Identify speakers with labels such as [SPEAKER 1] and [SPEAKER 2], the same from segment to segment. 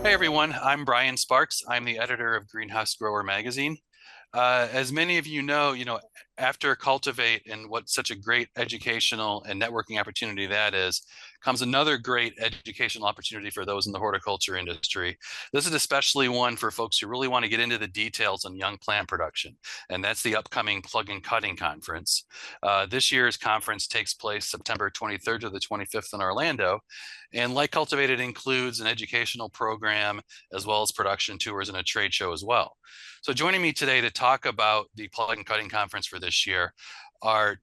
[SPEAKER 1] Hey everyone, I'm Brian Sparks. I'm the editor of Greenhouse Grower Magazine. As many of you know, after Cultivate and what such a great educational and networking opportunity that is, comes another great educational opportunity for those in the horticulture industry. This is especially one for folks who really want to get into the details on young plant production, and that's the upcoming Plug and Cutting Conference. This year's conference takes place September 23rd to the 25th in Orlando, and like Cultivate, it includes an educational program as well as production tours and a trade show as well. So joining me today to talk about the Plug and Cutting Conference for this year are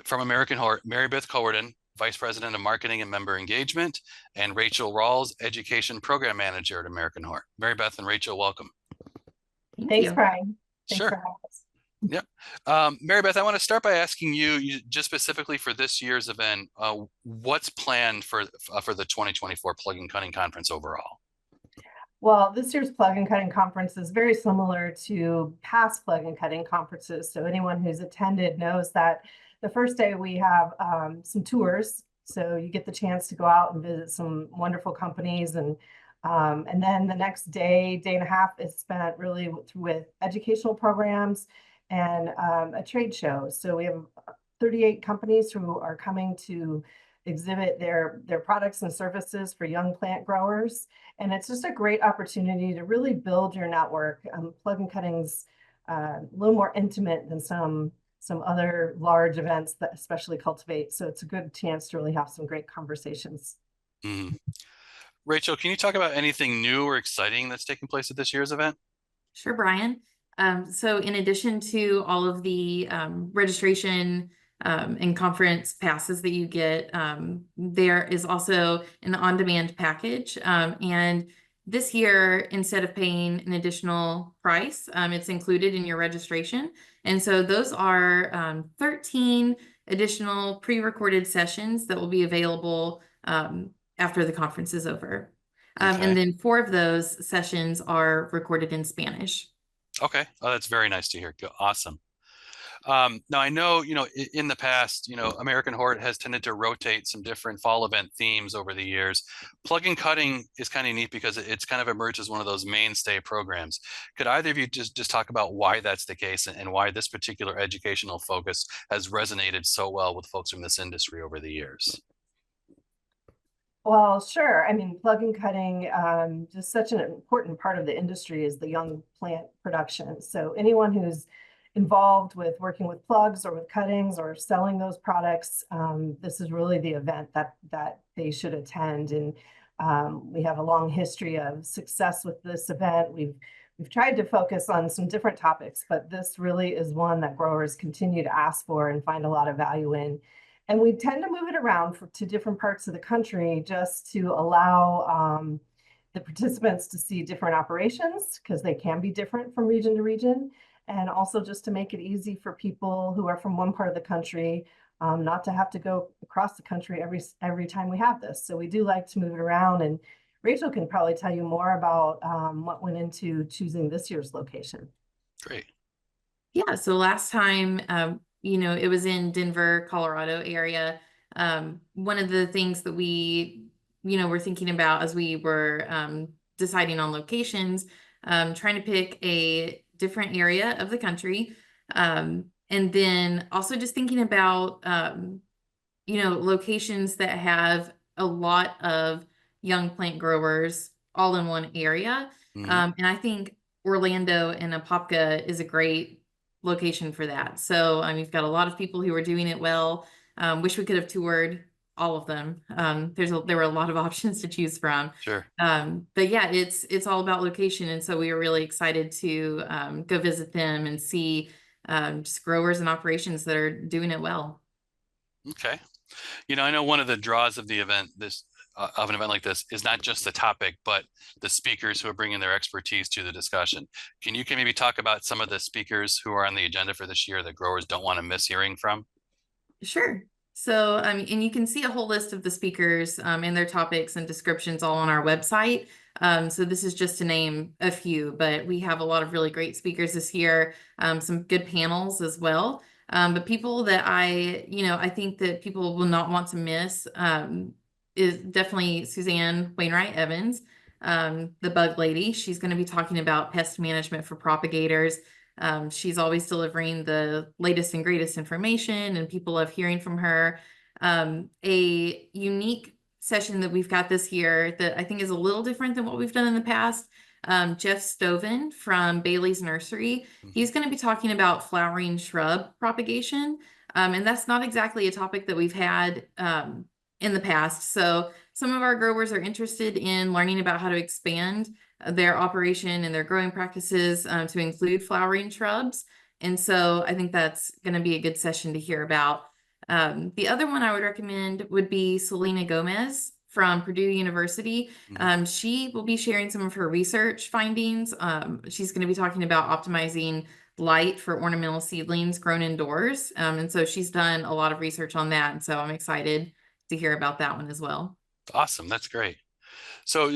[SPEAKER 1] from American Hort, Mary Beth Cowerden, Vice President of Marketing and Member Engagement, and Rachel Rawls, Education Program Manager at American Hort. Mary Beth and Rachel, welcome.
[SPEAKER 2] Thanks, Brian. Thanks
[SPEAKER 1] Sure.
[SPEAKER 2] for having us.
[SPEAKER 1] Yep. Mary Beth, I want to start by asking you, just specifically for this year's event, what's planned for the 2024 Plug and Cutting Conference overall?
[SPEAKER 2] Well, this year's Plug and Cutting Conference is very similar to past Plug and Cutting conferences. So anyone who's attended knows that the first day we have some tours. So you get the chance to go out and visit some wonderful companies. And then the next day and a half is spent really with educational programs and a trade show. So we have 38 companies who are coming to exhibit their products and services for young plant growers. And it's just a great opportunity to really build your network. Plug and Cutting's a little more intimate than some other large events that especially Cultivate. So it's a good chance to really have some great conversations.
[SPEAKER 1] Mm-hmm. Rachel, can you talk about anything new or exciting that's taking place at this year's event?
[SPEAKER 3] Sure, Brian. So in addition to all of the registration and conference passes that you get, there is also an on-demand package. And this year, instead of paying an additional price, it's included in your registration. And so those are 13 additional pre-recorded sessions that will be available after the conference is over.
[SPEAKER 1] Okay.
[SPEAKER 3] And then 4 of those sessions are recorded in Spanish.
[SPEAKER 1] Okay. Oh, that's very nice to hear. Awesome. Now I know, in the past, American Hort has tended to rotate some different fall event themes over the years. Plug and Cutting is kind of neat because it's kind of emerged as one of those mainstay programs. Could either of you just talk about why that's the case and why this particular educational focus has resonated so well with folks from this industry over the years?
[SPEAKER 2] Well, sure. I mean, Plug and Cutting, just such an important part of the industry is the young plant production. So anyone who's involved with working with plugs or with cuttings or selling those products, this is really the event that they should attend. And we have a long history of success with this event. We've tried to focus on some different topics, but this really is one that growers continue to ask for and find a lot of value in. And we tend to move it around to different parts of the country just to allow the participants to see different operations because they can be different from region to region. And also just to make it easy for people who are from one part of the country not to have to go across the country every time we have this. So we do like to move it around. And Rachel can probably tell you more about what went into choosing this year's location.
[SPEAKER 1] Great.
[SPEAKER 3] Yeah, so last time, it was in Denver, Colorado area. One of the things that we, were thinking about as we were deciding on locations, trying to pick a different area of the country. And then also just thinking about, locations that have a lot of young plant growers all in one area.
[SPEAKER 1] Mm-hmm.
[SPEAKER 3] And I think Orlando and Apopka is a great location for that. So you've got a lot of people who are doing it well. Wish we could have toured all of them. There were a lot of options to choose from.
[SPEAKER 1] Sure.
[SPEAKER 3] But yeah, it's all about location. And so we were really excited to go visit them and see just growers and operations that are doing it well.
[SPEAKER 1] Okay. I know one of the draws of the event, of an event like this, is not just the topic, but the speakers who are bringing their expertise to the discussion. Can maybe talk about some of the speakers who are on the agenda for this year that growers don't want to miss hearing from?
[SPEAKER 3] Sure. So, and you can see a whole list of the speakers and their topics and descriptions all on our website. So this is just to name a few, but we have a lot of really great speakers this year, some good panels as well. But people that I think that people will not want to miss is definitely Suzanne Wainwright Evans. the bug lady. She's going to be talking about pest management for propagators. She's always delivering the latest and greatest information, and people love hearing from her. A unique session that we've got this year that I think is a little different than what we've done in the past. Jeff Stoven from Bailey's Nursery. He's going to be talking about flowering shrub propagation. And that's not exactly a topic that we've had in the past. So some of our growers are interested in learning about how to expand their operation and their growing practices to include flowering shrubs. And so I think that's going to be a good session to hear about. The other one I would recommend would be Selena Gomez from Purdue University. She will be sharing some of her research findings. She's going to be talking about optimizing light for ornamental seedlings grown indoors. And so she's done a lot of research on that. And so I'm excited to hear about that one as well.
[SPEAKER 1] Awesome. That's great. So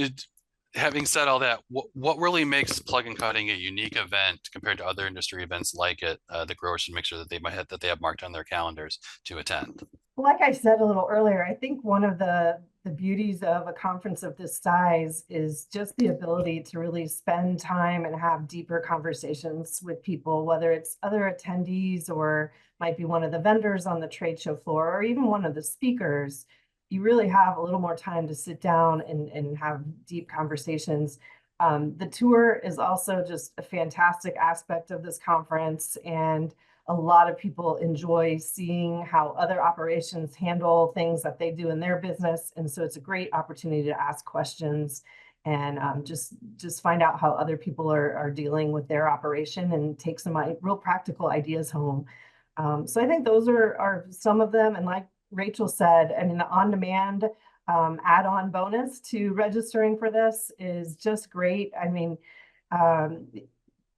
[SPEAKER 1] having said all that, what really makes plug and cutting a unique event compared to other industry events like it, the growers should make sure that they have marked on their calendars to attend?
[SPEAKER 2] Like I said a little earlier, I think one of the beauties of a conference of this size is just the ability to really spend time and have deeper conversations with people, whether it's other attendees or might be one of the vendors on the trade show floor or even one of the speakers. You really have a little more time to sit down and have deep conversations. The tour is also just a fantastic aspect of this conference, and a lot of people enjoy seeing how other operations handle things that they do in their business. And so it's a great opportunity to ask questions and just find out how other people are dealing with their operation and take some real practical ideas home. So I think those are some of them. And like Rachel said, I mean, the on-demand add-on bonus to registering for this is just great. I mean,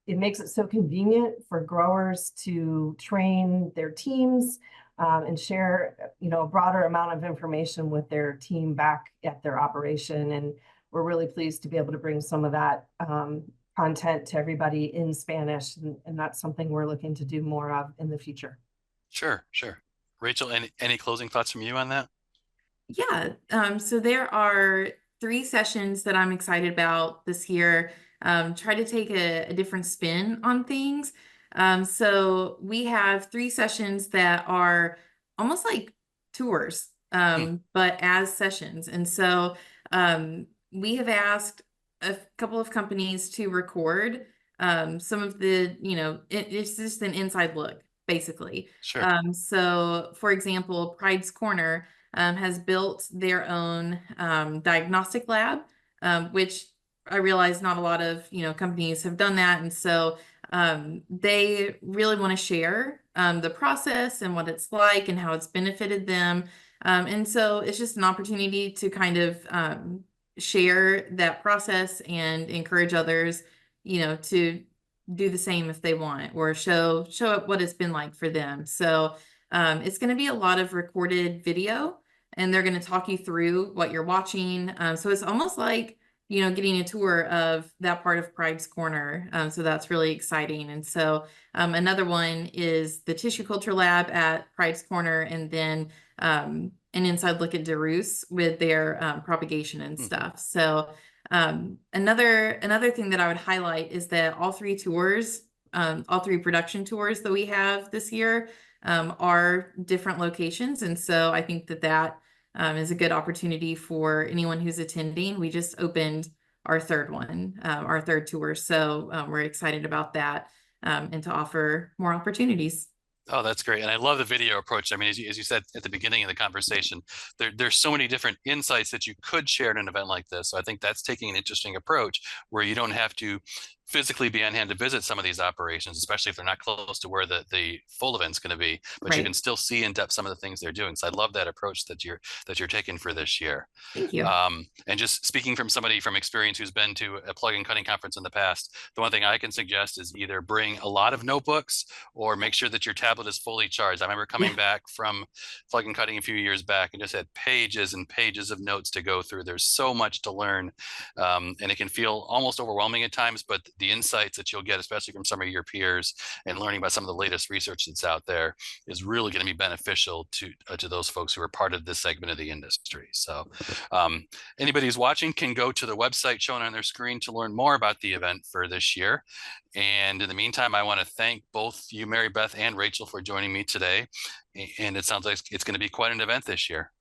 [SPEAKER 2] it makes it so convenient for growers to train their teams and share, a broader amount of information with their team back at their operation. And we're really pleased to be able to bring some of that content to everybody in Spanish. And that's something we're looking to do more of in the future.
[SPEAKER 1] Sure. Rachel, any closing thoughts from you on that?
[SPEAKER 3] Yeah. So there are 3 sessions that I'm excited about this year. Try to take a different spin on things. So we have 3 sessions that are almost like tours, but as sessions. And so we have asked a couple of companies to record some of the, it's just an inside look, basically.
[SPEAKER 1] Sure.
[SPEAKER 3] So for example, Pride's Corner has built their own diagnostic lab, which I realize not a lot of, companies have done that. And so they really want to share the process and what it's like and how it's benefited them. And so it's just an opportunity to kind of share that process and encourage others, to do the same if they want, or show what it's been like for them. So it's going to be a lot of recorded video, and they're going to talk you through what you're watching. So it's almost like, getting a tour of that part of Pride's Corner. So that's really exciting. And so another one is the tissue culture lab at Pride's Corner, and then an inside look at DeRoos with their propagation and stuff. So another thing that I would highlight is that all 3 tours, all 3 production tours that we have this year are different locations. And so I think that is a good opportunity for anyone who's attending. We just opened our 3rd one, our 3rd tour. So we're excited about that and to offer more opportunities.
[SPEAKER 1] Oh, that's great. And I love the video approach. I mean, as you said at the beginning of the conversation, there's so many different insights that you could share at an event like this. So I think that's taking an interesting approach where you don't have to physically be on hand to visit some of these operations, especially if they're not close to where the full event's going to be, but
[SPEAKER 3] Right.
[SPEAKER 1] you can still see in depth some of the things they're doing. So I love that approach that you're taking for this year.
[SPEAKER 3] Thank you.
[SPEAKER 1] And just speaking from somebody from experience who's been to a plug and cutting conference in the past, the one thing I can suggest is either bring a lot of notebooks or make sure that your tablet is fully charged. I remember coming back from plug and cutting a few years back and just had pages and pages of notes to go through. There's so much to learn, and it can feel almost overwhelming at times, but the insights that you'll get, especially from some of your peers, and learning about some of the latest research that's out there is really going to be beneficial to those folks who are part of this segment of the industry. So anybody who's watching can go to the website shown on their screen to learn more about the event for this year. And in the meantime, I want to thank both you, Mary Beth and Rachel, for joining me today. And it sounds like it's going to be quite an event this year.